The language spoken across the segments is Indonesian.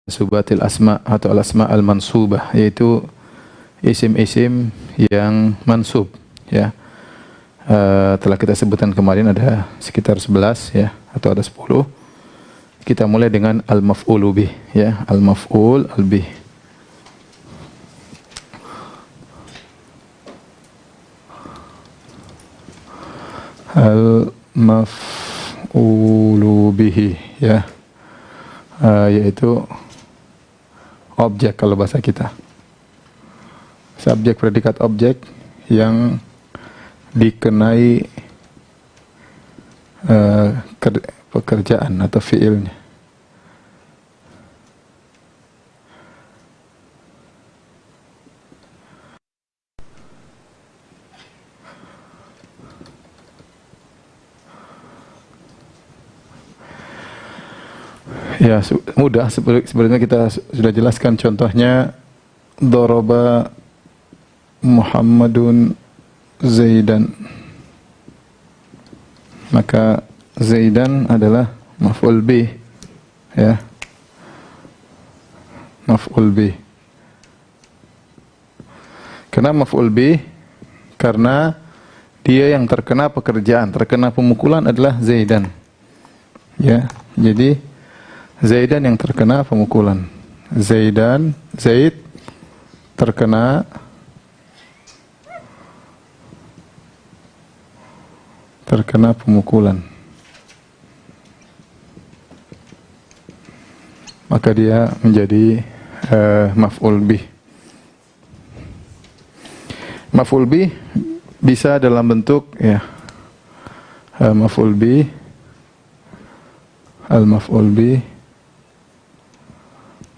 Subatil asma atau al-asma al-mansubah, yaitu isim-isim yang mansub, ya. Telah kita sebutkan kemarin ada sekitar 11, ya, atau ada 10. Kita mulai dengan al-maf'ulu bih, ya, al-maf'ul al-bih. Al-maf'ulu bihi, ya, yaitu objek kalau bahasa kita. Subjek, predikat, objek yang dikenai pekerjaan atau fiilnya. Ya, mudah. Sebenarnya kita sudah jelaskan contohnya. Daraba Muhammadun Zaidan. Maka Zaidan adalah maf'ul bih, ya, maf'ul bih. Kenapa maf'ul bih? Karena dia yang terkena pekerjaan, terkena pemukulan adalah Zaidan, ya. Jadi Zaidan yang terkena pemukulan. Zaid terkena pemukulan. Maka dia menjadi maf'ul bih. Maf'ul bih bisa dalam bentuk, ya, maf'ul bih, al-maf'ul bih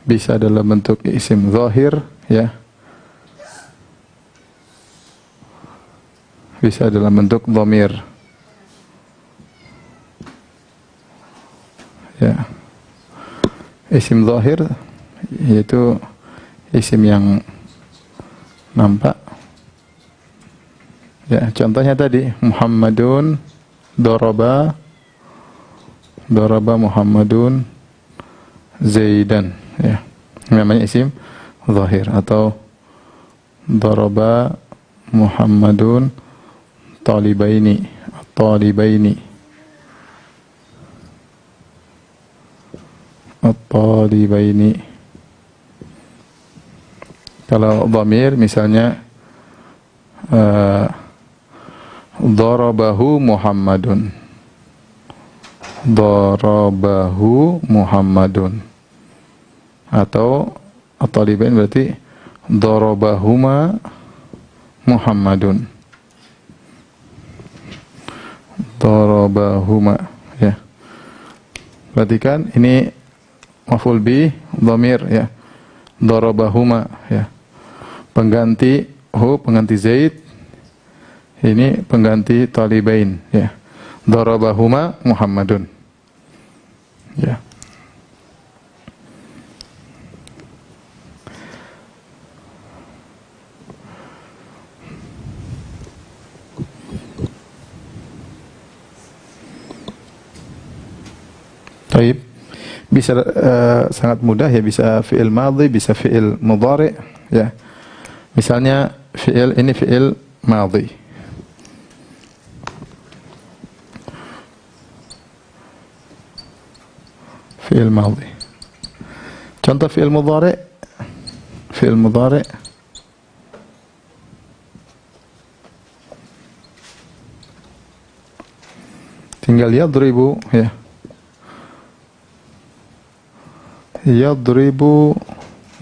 bisa dalam bentuk isim zahir, ya, bisa dalam bentuk dhamir, ya. Isim zahir yaitu isim yang nampak, ya. Contohnya tadi Muhammadun daraba Muhammadun Zaidan, ya, namanya isim zahir. Atau daraba Muhammadun talibaini. Kalau dhamir misalnya darabahu Muhammadun, atau at-talibain berarti darabahuma Muhammadun, ya. Perhatikan ini maf'ul bih dhamir, ya, darabahuma, ya, pengganti Zaid, ini pengganti talibain, ya, darabahuma Muhammadun, ya. Baik, bisa sangat mudah, ya, bisa fi'il madhi, bisa fi'il mudhari', ya. Misalnya ini fi'il madhi. Fi'il madhi. Contoh fi'il mudhari'. Tinggal yadribu, ya. Yadribu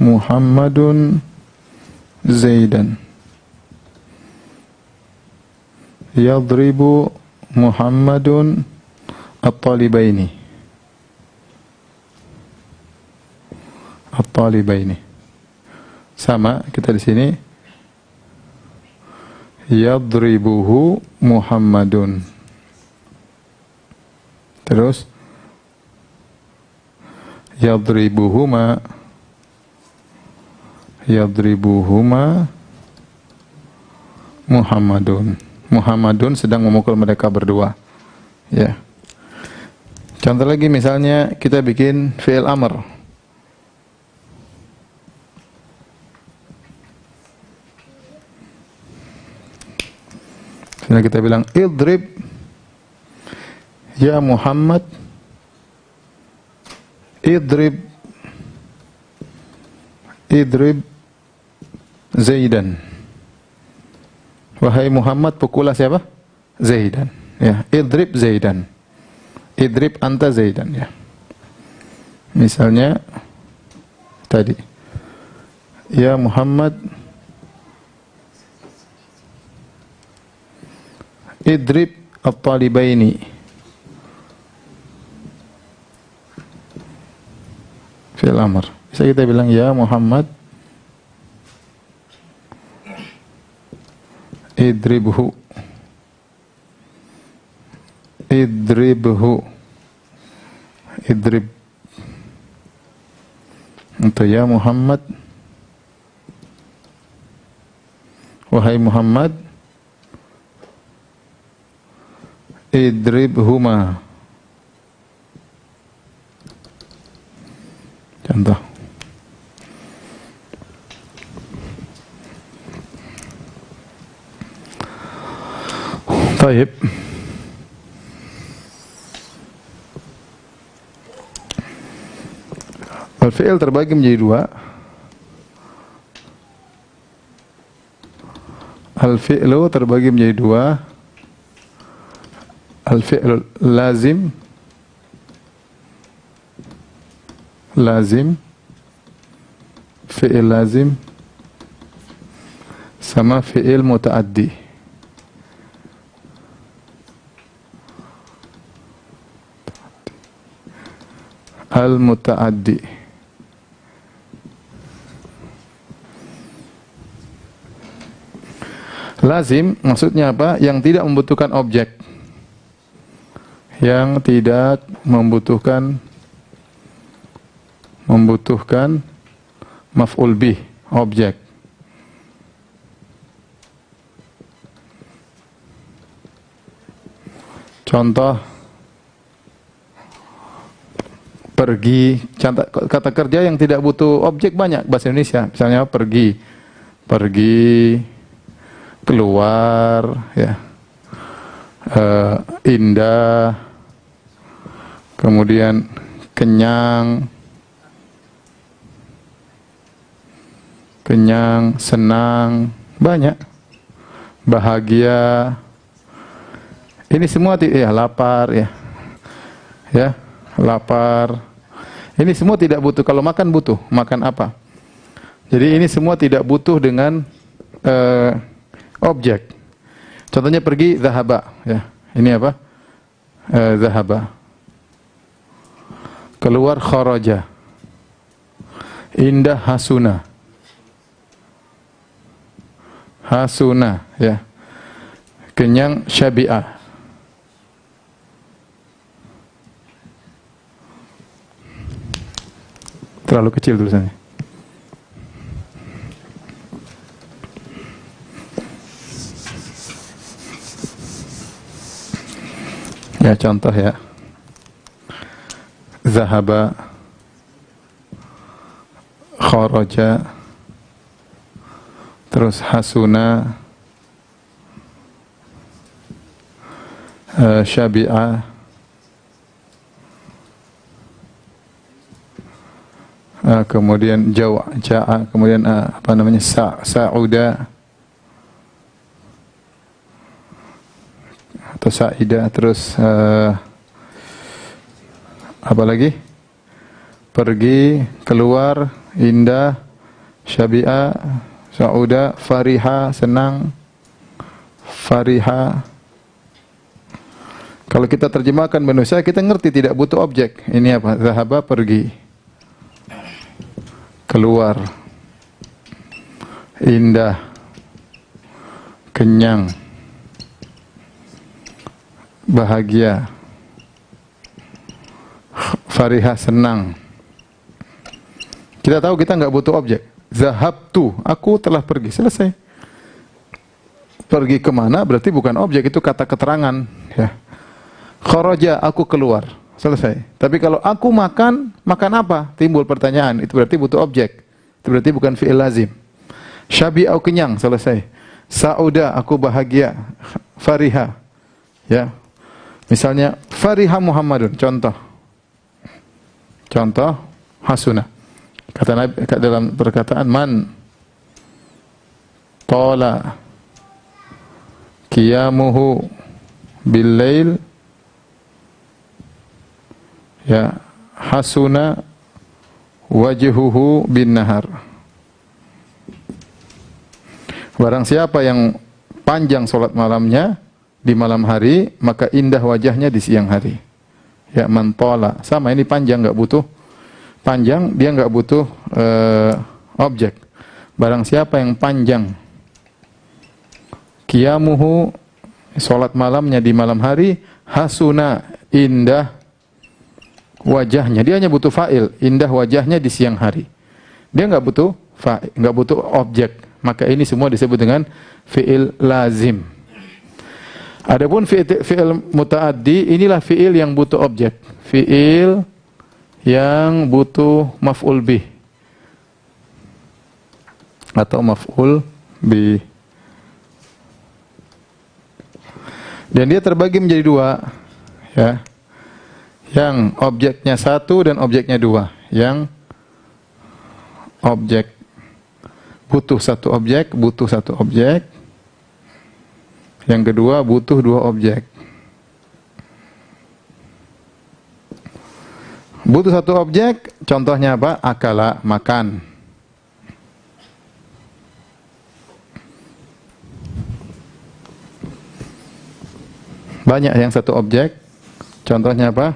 Muhammadun Zaidan. Yadribu Muhammadun at-talibaini. Sama kita di sini. Yadribuhu Muhammadun. Terus yadribuhuma Muhammadun sedang memukul mereka berdua, ya. Contoh lagi misalnya kita bikin fi'il amr. Misalnya kita bilang idrib ya Muhammad, idrib Zaidan. Wahai Muhammad, pukullah siapa? Zaidan. Ya, idrib Zaidan. Idrib anta Zaidan, ya. Misalnya tadi, ya Muhammad, idrib at-talibaini. Fi'il amr. Bisa kita bilang ya Muhammad, idribhu. Idribhu. Idrib. Untuk ya Muhammad, wahai Muhammad, idribhuma. Contoh. Baik. Al-fi'il terbagi menjadi dua. Al-fi'lu terbagi menjadi dua. Al-fi'lu lazim, fi'il lazim, sama fi'il muta'addi. Al-muta'addi. Lazim maksudnya apa? Yang tidak membutuhkan objek. Yang tidak membutuhkan maf'ul bih, objek. Contoh pergi, kata kerja yang tidak butuh objek banyak bahasa Indonesia. Misalnya pergi, keluar, ya, indah, kemudian kenyang, senang, banyak, bahagia. Ini semua ya, lapar, ya, lapar. Ini semua tidak butuh. Kalau makan butuh, makan apa? Jadi ini semua tidak butuh dengan objek. Contohnya pergi, zahaba, ya. Ini apa? Zahaba. Keluar, kharaja. Indah, hasuna. Ya. Kenyang, syabi'ah. Terlalu kecil tulisannya. Ya, contoh ya. Zahaba, kharaja, terus hasuna, syabi'a, kemudian ja'a, kemudian sa'uda atau sa'ida, terus apa lagi? Pergi, keluar, indah, syabi'a, sa'uda, fariha, senang, fariha. Kalau kita terjemahkan manusia, kita ngerti tidak butuh objek. Ini apa? Zahaba, pergi, keluar, indah, kenyang, bahagia, fariha, senang. Kita tahu kita nggak butuh objek. Zahabtu, aku telah pergi, selesai. Pergi kemana berarti bukan objek, itu kata keterangan, ya. Kharaja, aku keluar, selesai. Tapi kalau aku makan, makan apa? Timbul pertanyaan, itu berarti butuh objek. Itu berarti bukan fi'il lazim. Syabi'au, kenyang, selesai. Sauda, aku bahagia. Fariha, ya. Misalnya fariha Muhammadun, contoh. Contoh hasuna. Kata Nabi dalam perkataan man tala qiyamuhu bil lail, ya, hasuna wajhuhu bin nahar. Barang siapa yang panjang salat malamnya di malam hari, maka indah wajahnya di siang hari. Ya, mantola. Sama, ini panjang, enggak butuh panjang, dia enggak butuh objek. Barang siapa yang panjang qiyamuhu, salat malamnya di malam hari, hasuna, indah wajahnya. Dia hanya butuh fa'il, indah wajahnya di siang hari. Dia enggak butuh fa'il, enggak butuh objek. Maka ini semua disebut dengan fi'il lazim. Adapun fi'il muta'addi, inilah fi'il yang butuh objek. Fi'il yang butuh maf'ul bih atau maf'ul bih. Dan dia terbagi menjadi dua, ya. Yang objeknya satu dan objeknya dua. Yang objek butuh satu objek. Yang kedua butuh dua objek. Butuh satu objek, contohnya apa? Akala, makan. Banyak yang satu objek, contohnya apa?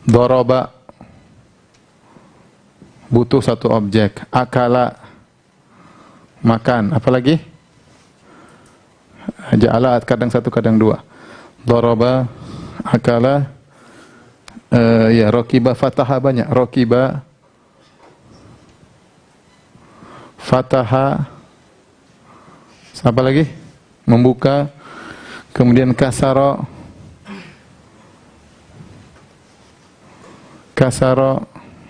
Doroba, butuh satu objek. Akala, makan. Apalagi? Ja'ala, kadang satu, kadang dua. Doroba, akala, ya, rokiba, fataha, banyak. Rokiba, fataha, apa lagi? Membuka. Kemudian kasaro,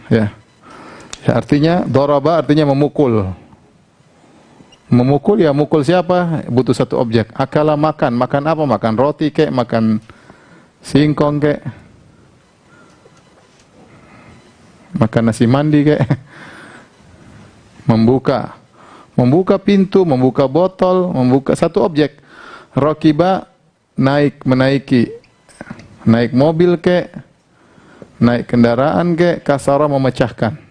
ya. Ya, artinya doroba artinya memukul. Memukul, ya, mukul siapa? Butuh satu objek. Akala, makan. Makan apa? Makan roti kek, makan singkong kek, makan nasi mandi kek. Membuka. Membuka pintu, membuka botol, membuka satu objek. Rokiba, naik, menaiki. Naik mobil kek, naik kendaraan kek. Kasara, memecahkan.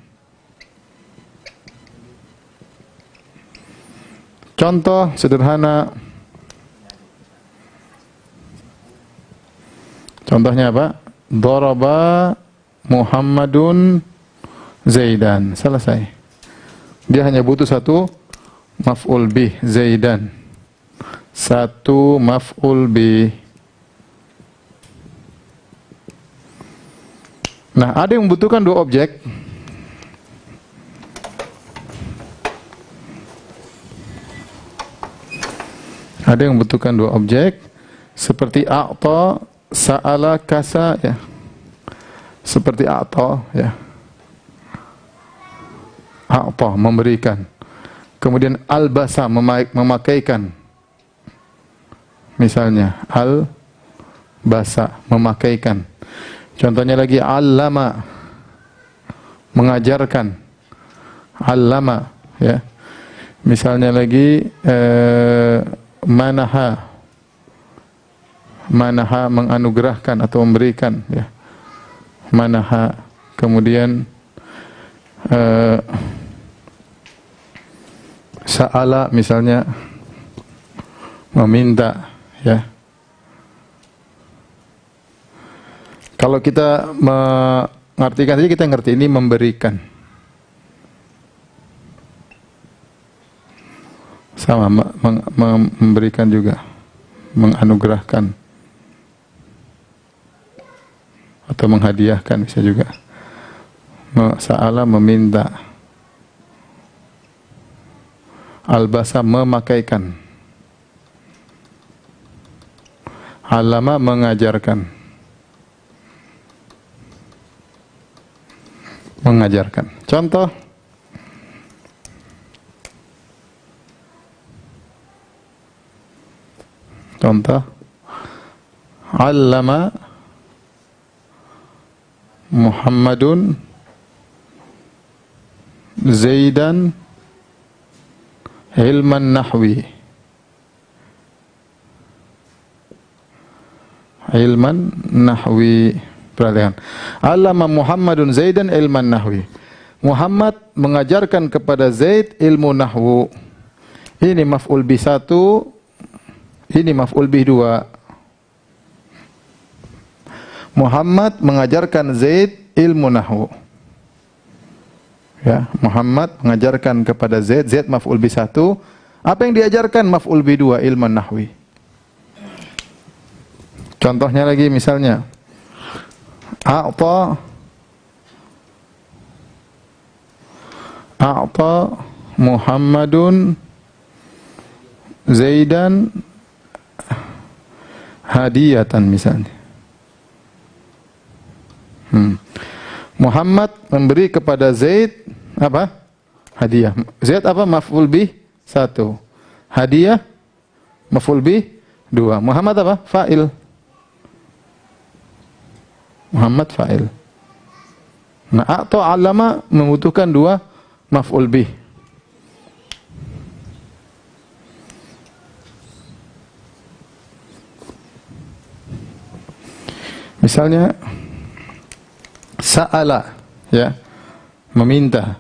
Contoh sederhana. Contohnya apa? Daraba Muhammadun Zaidan. Selesai. Dia hanya butuh satu maf'ul bih, Zaidan. Satu maf'ul bih. Nah, ada yang membutuhkan dua objek. Ada yang membutuhkan dua objek, seperti a'ta, sa'ala, kasa, ya. Seperti a'ta, ya. A'ta, memberikan. Kemudian albasa, memakaikan. Misalnya, albasa, memakaikan. Contohnya lagi, allama, mengajarkan. Allama, ya. Misalnya lagi, manaha, menganugerahkan atau memberikan, ya. Manaha. Kemudian sa'ala, misalnya meminta, ya. Kalau kita mengartikan saja, kita ngerti ini memberikan. Sama, memberikan juga, menganugerahkan atau menghadiahkan bisa juga. Sa'ala, meminta. Albasa, memakaikan. Alama, mengajarkan. Mengajarkan. Contoh, Contoh, allama Muhammadun Zaidan ilman nahwi. Ilman nahwi. Perhatikan. Allama Muhammadun Zaidan ilman nahwi. Muhammad mengajarkan kepada Zaid ilmu nahwu. Ini maf'ul bih 1, ini maf'ul bih 2. Muhammad mengajarkan Zaid ilmu nahwu. Ya, Muhammad mengajarkan kepada Zaid, Zaid maf'ul bih 1. Apa yang diajarkan? Maf'ul bih 2, ilman nahwi. Contohnya lagi misalnya, A'ta Muhammadun Zaidan hadiyatan misalnya. Muhammad memberi kepada Zaid apa? Hadiah. Zaid apa? Maf'ul bih 1. Hadiah maf'ul bih 2. Muhammad apa? Fa'il. Muhammad fa'il. Nah, atau alama membutuhkan 2 maf'ul bih. Misalnya sa'ala, ya, meminta.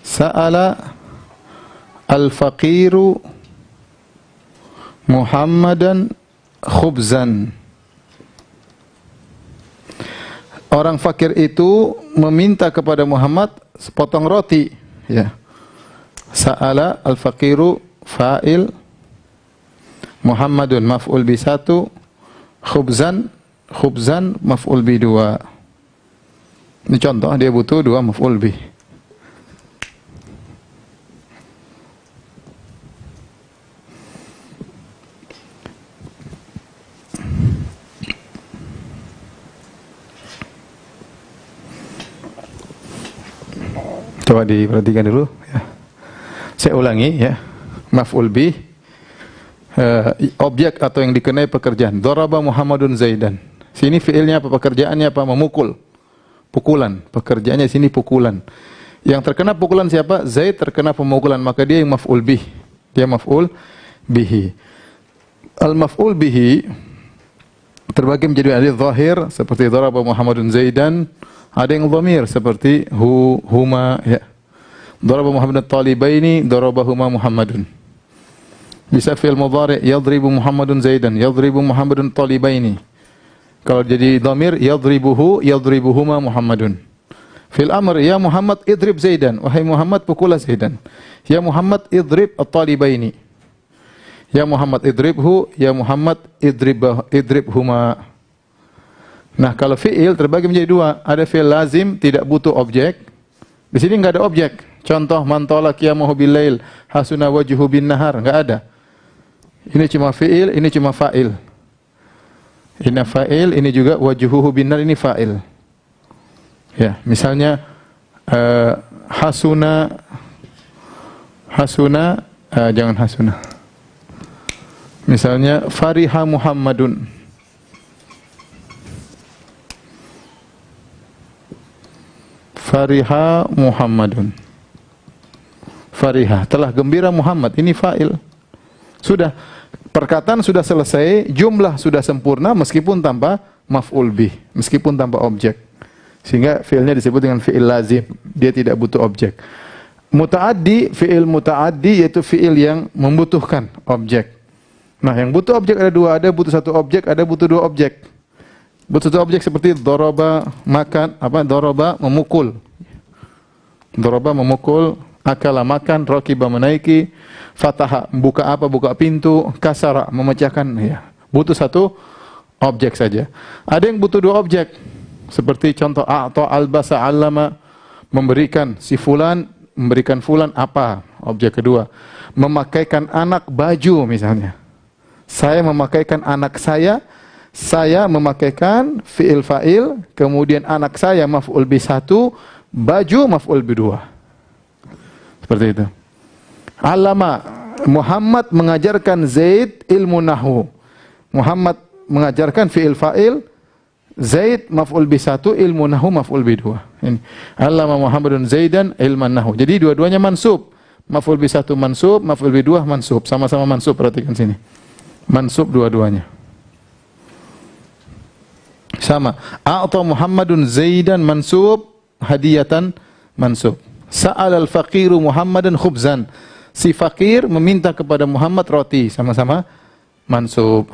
Sa'ala al-faqiru Muhammadan khubzan. Orang fakir itu meminta kepada Muhammad sepotong roti, ya. Sa'ala al-faqiru fa'il, Muhammadun maf'ul bi 1, khubzan maf'ul bi 2. Ini contoh, dia butuh 2 maf'ul bi. Coba diperhatikan dulu, ya. Saya ulangi, ya. Maf'ul bih, objek atau yang dikenai pekerjaan. Daraba Muhammadun Zaidan. Sini fiilnya apa? Pekerjaannya apa? Memukul. Pukulan. Pekerjaannya sini pukulan. Yang terkena pukulan siapa? Zaid terkena pemukulan, maka dia yang maf'ul bih. Dia maf'ul bihi. Al-maf'ul bihi terbagi menjadi ada zahir seperti daraba Muhammadun Zaidan. Ada yang dhamir seperti huma, ya. Daraba Muhammadun talibaini, darabahuma Muhammadun. Bisa fi'il mudhari' yadribu Muhammadun Zaidan, yadribu Muhammadun talibaini. Kalau jadi dhamir yadribuhu, yadribuhuma Muhammadun. Fil amr ya Muhammad idrib Zaidan, wahai Muhammad pukullah Zaidan. Ya Muhammad idrib at-talibaini. Ya Muhammad idribhu, ya Muhammad idribhuma. Nah, kalau fi'il terbagi menjadi 2. Ada fi'il lazim, tidak butuh objek. Di sini enggak ada objek. Contoh, man tala qiyamahu bil lail, hasuna wajhu bin nahar, enggak ada. Ini cuma fi'il, ini cuma fa'il. Ini fa'il, ini juga wajhuhu bin nar, ini fa'il. Ya, misalnya hasuna, jangan hasuna. Misalnya fariha Muhammadun. Fariha Muhammadun. Fariha, telah gembira Muhammad. Ini fa'il. Sudah, perkataan sudah selesai, jumlah sudah sempurna meskipun tanpa maf'ul bih, meskipun tanpa objek. Sehingga fi'ilnya disebut dengan fi'il lazim. Dia tidak butuh objek. Muta'addi, fi'il muta'addi yaitu fi'il yang membutuhkan objek. Nah, yang butuh objek ada 2, ada butuh 1 objek, ada butuh 2 objek. Butuh 1 objek seperti doroba makan, doroba memukul. Doroba memukul, akala makan, rakiba menaiki, fataha buka buka pintu, kasara memecahkan, ya. Butuh 1 objek saja. Ada yang butuh 2 objek. Seperti contoh a'ta albasa allama, memberikan si fulan, memberikan fulan apa? Objek kedua. Memakaikan anak baju misalnya. Saya memakaikan anak saya memakaikan fi'il fa'il, kemudian anak saya maf'ul bi 1, baju maf'ul bi 2. Seperti itu. Allama, Muhammad mengajarkan Zaid ilmu nahwu. Muhammad mengajarkan fi'il fa'il, Zaid maf'ul bi 1, ilmu nahwu maf'ul bi 2. Ini. Allama Muhammadun Zaidan ilman nahwu. Jadi dua-duanya mansub. Maf'ul bi 1 mansub, maf'ul bi 2 mansub. Sama-sama mansub, perhatikan sini. Mansub dua-duanya. Sama. A'ta Muhammadun Zaidan mansub, hadiyatan mansub. Sa'al al-faqiru Muhammadan khubzan. Si fakir meminta kepada Muhammad roti, sama-sama mansub.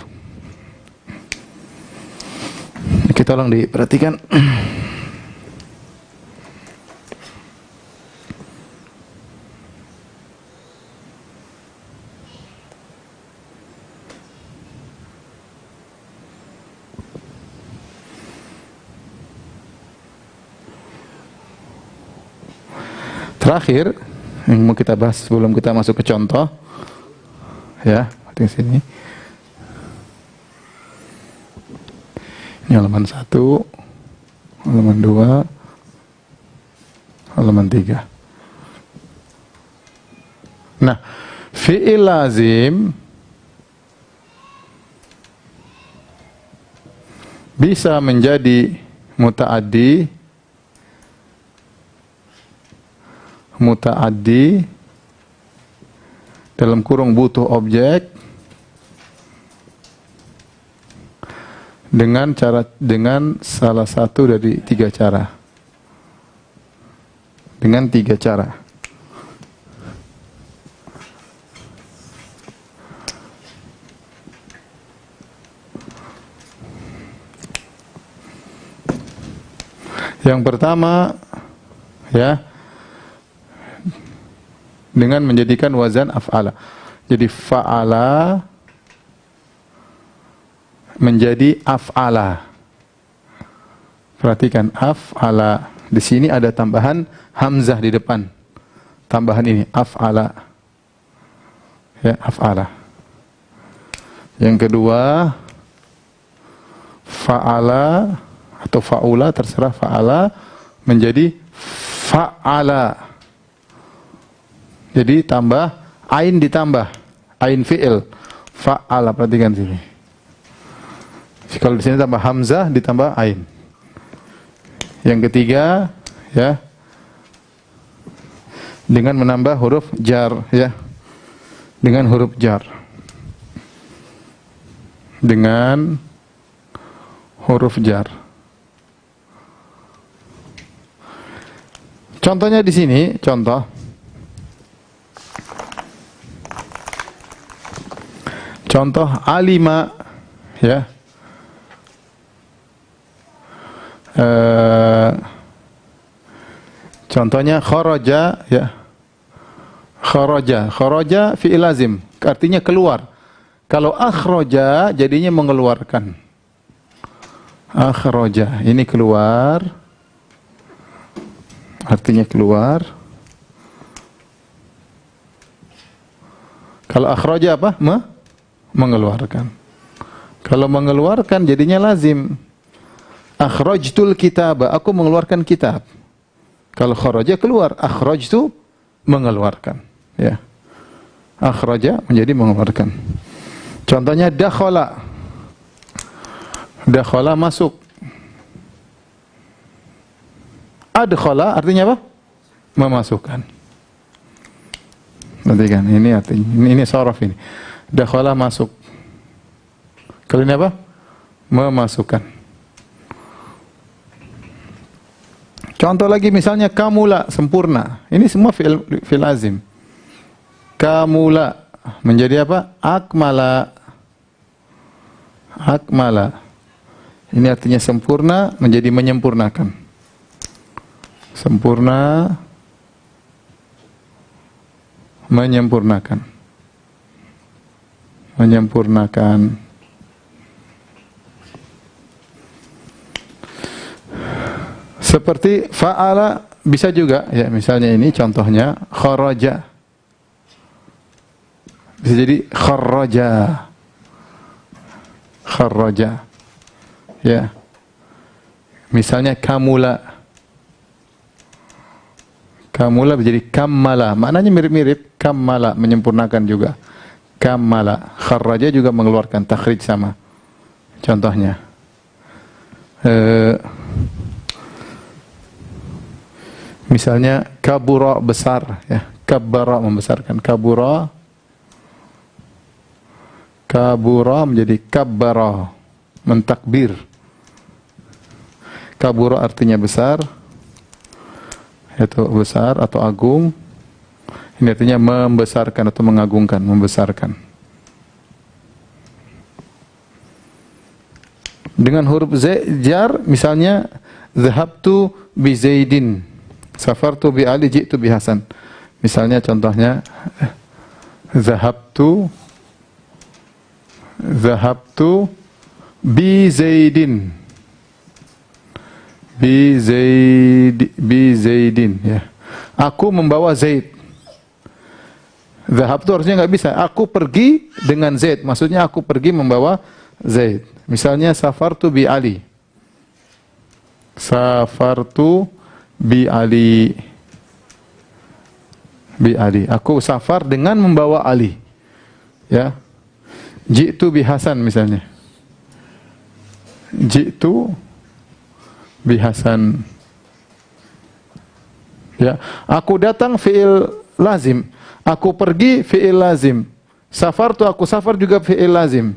Kita tolong diperhatikan. Terakhir yang mau kita bahas sebelum kita masuk ke contoh, ya, di sini. Ini halaman 1, halaman 2, halaman 3. Nah, fi'il lazim bisa menjadi muta'addi dalam kurung butuh objek dengan salah satu dari 3 cara. Dengan 3 cara. Yang pertama, ya, dengan menjadikan wazan af'ala. Jadi fa'ala menjadi af'ala. Perhatikan af'ala. Di sini ada tambahan hamzah di depan. Tambahan ini af'ala. Ya, af'ala. Yang kedua, fa'ala atau fa'ula, terserah, fa'ala menjadi fa'ala. Jadi tambah ain, ditambah ain fi'il, fa'ala. Perhatikan sini. Kalau di sini tambah hamzah ditambah ain. Yang ketiga, ya, dengan menambah huruf jar, ya, dengan huruf jar, dengan huruf jar. Contohnya di sini, contoh alima, ya, contohnya kharaja, ya, kharaja fi'il lazim, artinya keluar. Kalau akhraja jadinya mengeluarkan. Akhraja ini keluar, artinya keluar. Kalau akhraja apa? Mengeluarkan. Kalau mengeluarkan jadinya lazim. Akhrajtul kitab, aku mengeluarkan kitab. Kalau kharaja keluar, akhrajtu mengeluarkan, ya. Akhraja menjadi mengeluarkan. Contohnya dakhala. Dakhala masuk. Adkhala artinya apa? Memasukkan. Perhatikan, ini artinya, ini sharaf ini. Dakhala masuk. Kalau ini apa? Memasukkan. Contoh lagi misalnya kamula, sempurna. Ini semua fi'il lazim. Kamula menjadi apa? Akmala. Akmala. Ini artinya sempurna menjadi menyempurnakan. Sempurna, menyempurnakan. Menyempurnakan. Seperti fa'ala bisa juga, ya, misalnya ini contohnya kharaja. Bisa jadi kharaja. Kharaja. Ya. Misalnya kamula. Kamula menjadi kammala. Maknanya mirip-mirip. Kammala, menyempurnakan juga. Kammala. Kharraja juga mengeluarkan. Takhrij sama. Contohnya. Misalnya kabura, besar. Ya. Kabbara, membesarkan. Kabura. Kabura menjadi kabbara. Mentakbir. Kabura artinya besar. Itu besar atau agung. Ini artinya membesarkan atau mengagungkan, membesarkan. Dengan huruf jar, misalnya zahabtu bi Zaidin, safartu bi Ali, ji'tu bi Hasan. Misalnya contohnya zahabtu bi Zaidin. Bi Zaidin, ya. Aku membawa Zaid. Zahab itu harusnya nggak bisa. Aku pergi dengan Zaid. Maksudnya aku pergi membawa Zaid. Misalnya safartu bi Ali. Safartu bi Ali. Bi Ali. Aku safar dengan membawa Ali. Ya. Ji'tu bi Hasan misalnya. Ji'tu bi Hasan. Ya, aku datang fi'il lazim. Aku pergi fi'il lazim. Safartu, aku safar juga fi'il lazim.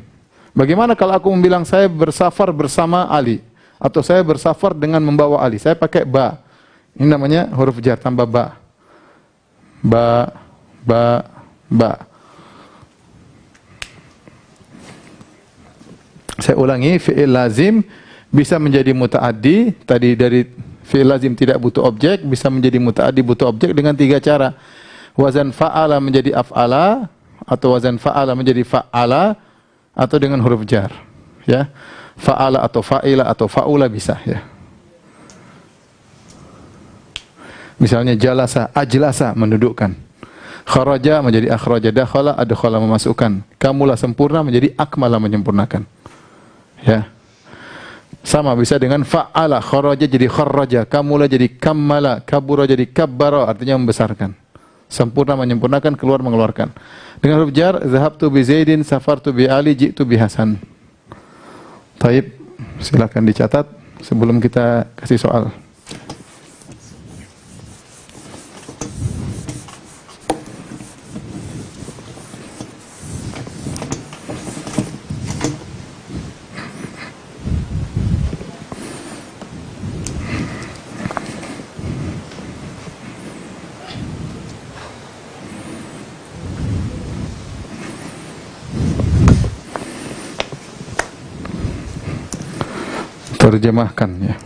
Bagaimana kalau aku bilang saya bersafar bersama Ali atau saya bersafar dengan membawa Ali? Saya pakai ba. Ini namanya huruf jar tambah ba. Ba. Saya ulangi, fi'il lazim bisa menjadi muta'addi. Tadi dari fi'il lazim tidak butuh objek, bisa menjadi muta'addi butuh objek dengan 3 cara. Wazan fa'ala menjadi af'ala, atau wazan fa'ala menjadi fa'ala, atau dengan huruf jar. Ya. Fa'ala atau fa'ila atau fa'ula bisa, ya. Misalnya jalasa, ajlasa, mendudukkan. Kharaja menjadi akhraja, dakhala, adkhala, memasukkan. Kamula, sempurna, menjadi akmala, menyempurnakan. Ya. Sama bisa dengan fa'ala, kharaja jadi kharraja, kamula jadi kammala, kabura jadi kabbara, artinya membesarkan. Sempurna, menyempurnakan, keluar, mengeluarkan. Dengan huruf jar, zahabtu bi Zaidin, safartu bi Ali, ji'tu bi Hasan. Taib, silakan dicatat sebelum kita kasih soal. Terjemahkan, ya.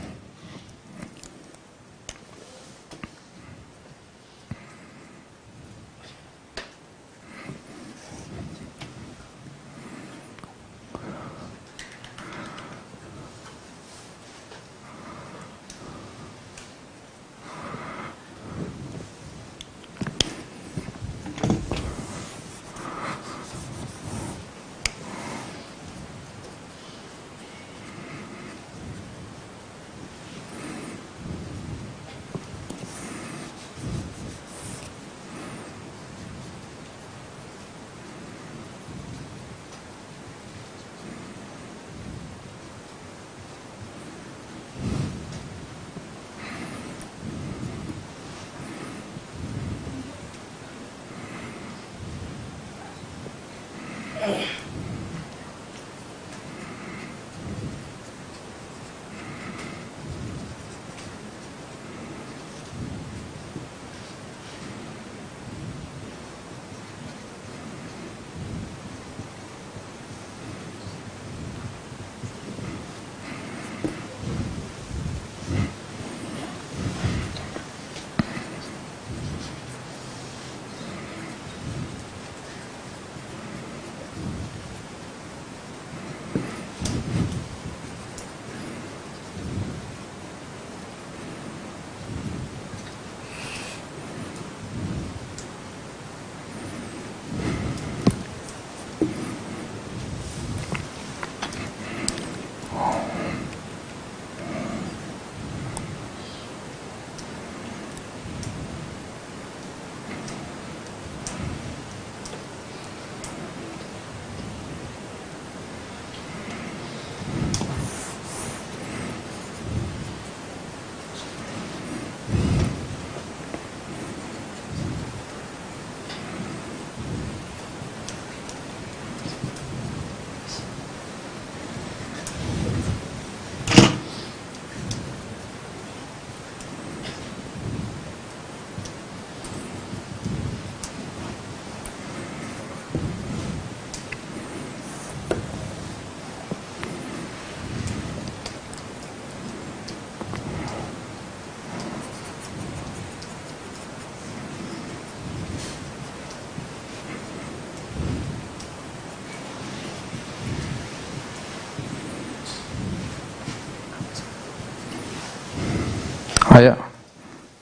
Ayo,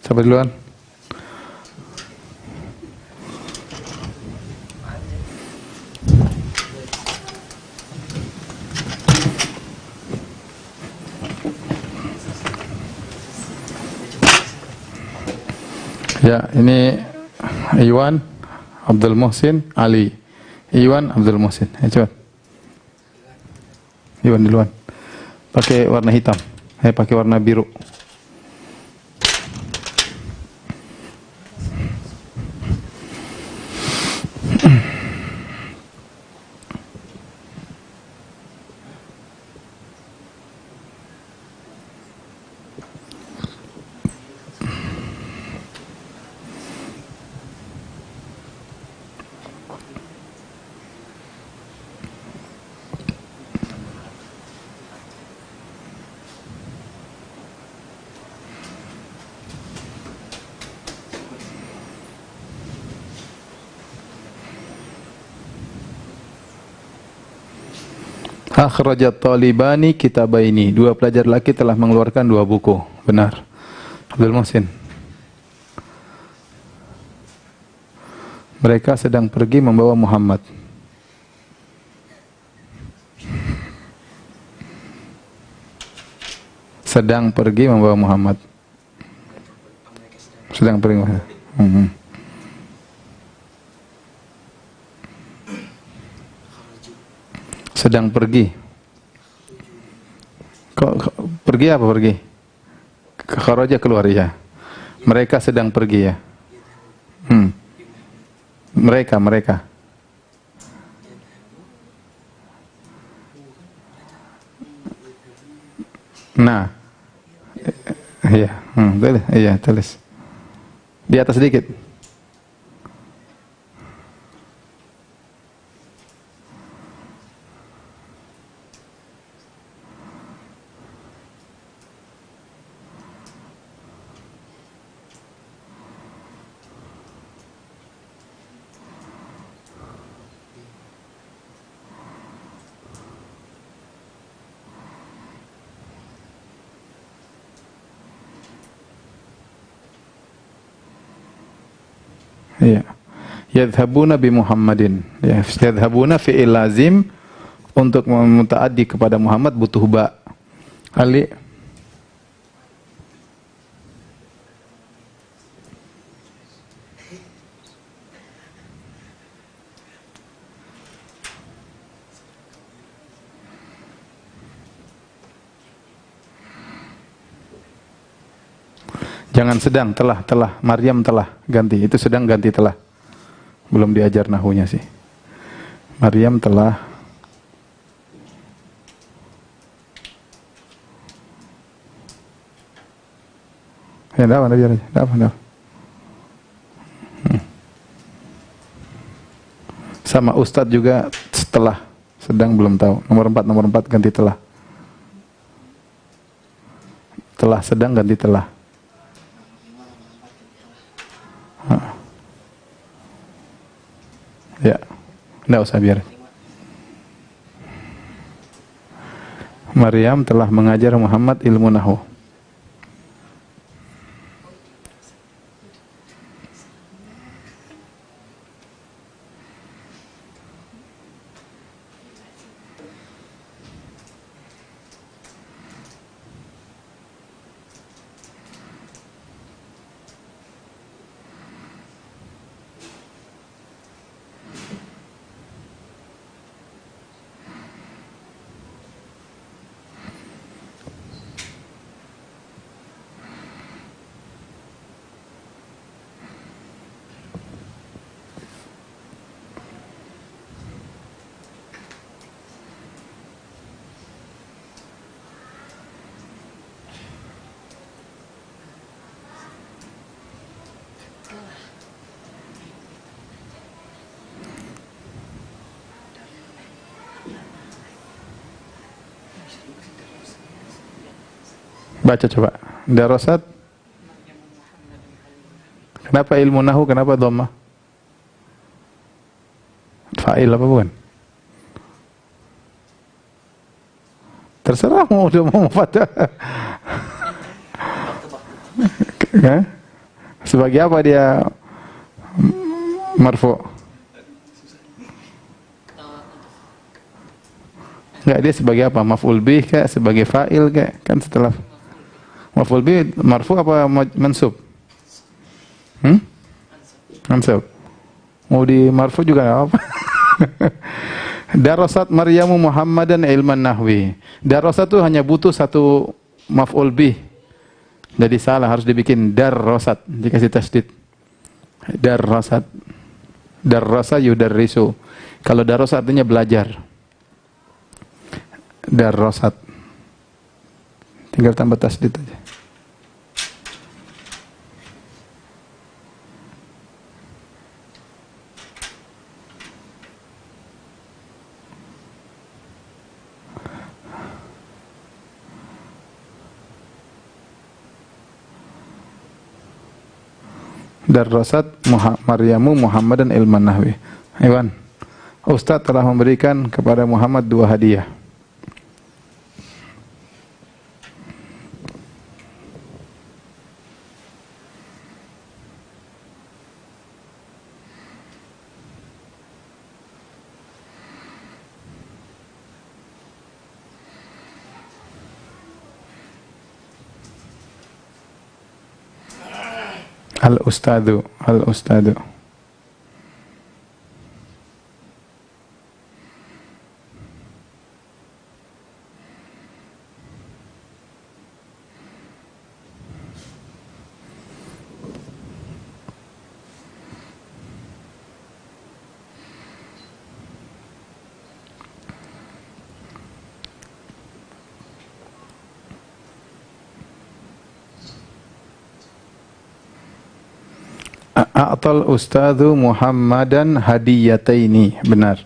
siapa duluan? Ya, ini Iwan, Abdul Muhsin, Ali. Iwan, Abdul Muhsin. Ayo coba. Iwan duluan. Pakai warna hitam. Pakai warna biru. Akhrajat talibani kitabaini. Dua pelajar laki telah mengeluarkan dua buku. Benar. Abdul Muhsin. Mereka sedang pergi membawa Muhammad. Sedang pergi membawa Muhammad. Sedang pergi. Sedang pergi. Pergi apa pergi? Kharaja keluar ya. Mereka sedang pergi ya. Mereka. Nah. Iya, boleh. Iya, tulis. Di atas sedikit. Iya. Yadhhabuna bi Muhammadin. Ya, yadhhabuna fi'il lazim, untuk mutaaddi kepada Muhammad butuh ba. Ali. Jangan sedang, telah. Maryam telah ganti. Itu sedang ganti telah. Belum diajar nahunya sih. Maryam telah. Ya, dah biar aja. Dah. Sama Ustadz juga setelah. Sedang belum tahu. Nomor 4 ganti telah. Telah sedang ganti telah. Ya, enggak usah biar. Maryam telah mengajar Muhammad ilmu nahwu. Baca coba. Darasat. Kenapa ilmu nahu? Kenapa dhammah? Fa'il apa bukan? Terserah mau udah mau fatah. Hah? Sebagai apa dia marfu? Enggak, dia sebagai apa? Maf'ul bih kah? Sebagai fa'il kah? Kan setelah maf'ul bih marfu apa mansub? Mansub. Mau di marfu juga enggak apa. Darasat Maryamu Muhammadan ilman nahwi. Darasat itu hanya butuh satu maf'ul bih. Jadi salah, harus dibikin darasat, dikasih tasdid. Darasat. Darasa yudarrisu. Kalau darasat artinya belajar. Darasat. Tinggal tambah tasdid aja. Darasat Maryamu Muhammadan ilman nahwi. Iwan, Ustaz telah memberikan kepada Muhammad 2 hadiah. Al-Ustadu, Al-Ustadu. A'tal Ustadzu Muhammadan hadiyataini. Benar.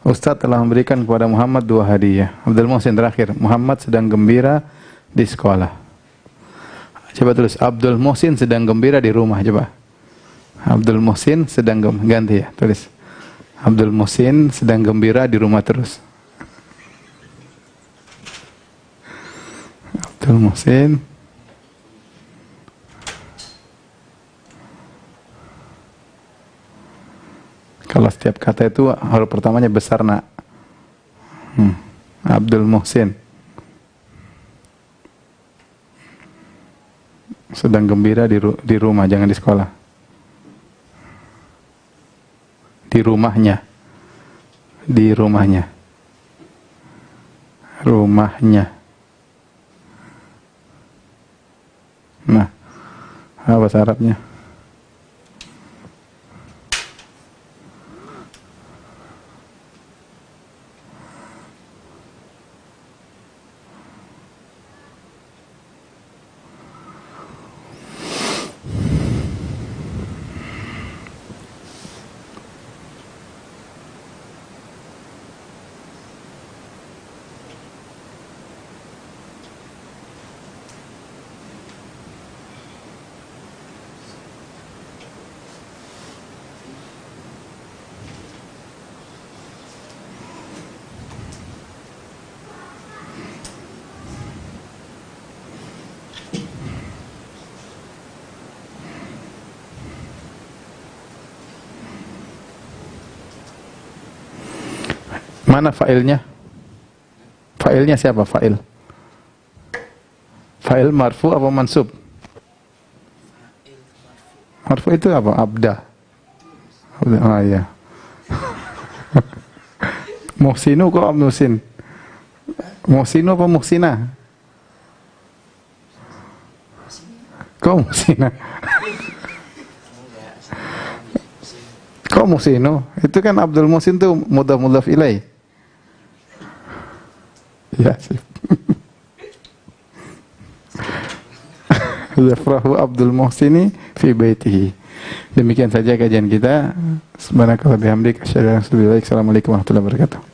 Ustaz telah memberikan kepada Muhammad 2 hadiah. Abdul Muhsin terakhir. Muhammad sedang gembira di sekolah. Coba tulis. Abdul Muhsin sedang gembira di rumah. Coba. Abdul Muhsin sedang ganti ya. Tulis. Abdul Muhsin sedang gembira di rumah terus. Abdul Muhsin kalau setiap kata itu huruf pertamanya besar nak. Abdul Muhsin sedang gembira di rumah, jangan di sekolah. Di rumahnya. Di rumahnya. Rumahnya. Nah, apa bahasa Arabnya? Mana fa'ilnya? Fa'ilnya siapa? Fa'il. Fa'il marfu apa mansub? Marfu itu apa? Abda. Ah ya. Muhsinu kok muhsin? Muhsinu apa muhsina? Kok muhsina? Kok muhsinu? Itu kan Abdul Muhsin tuh mudhaf ilaih. Ya sih. Yafrahu Abdul Muhsini fi baitihi. Demikian saja kajian kita. Subhanakallah bihamdik asyhadu an la ilaha illa anta astaghfiruka wa atubu ilaik. Assalamualaikum warahmatullahi wabarakatuh.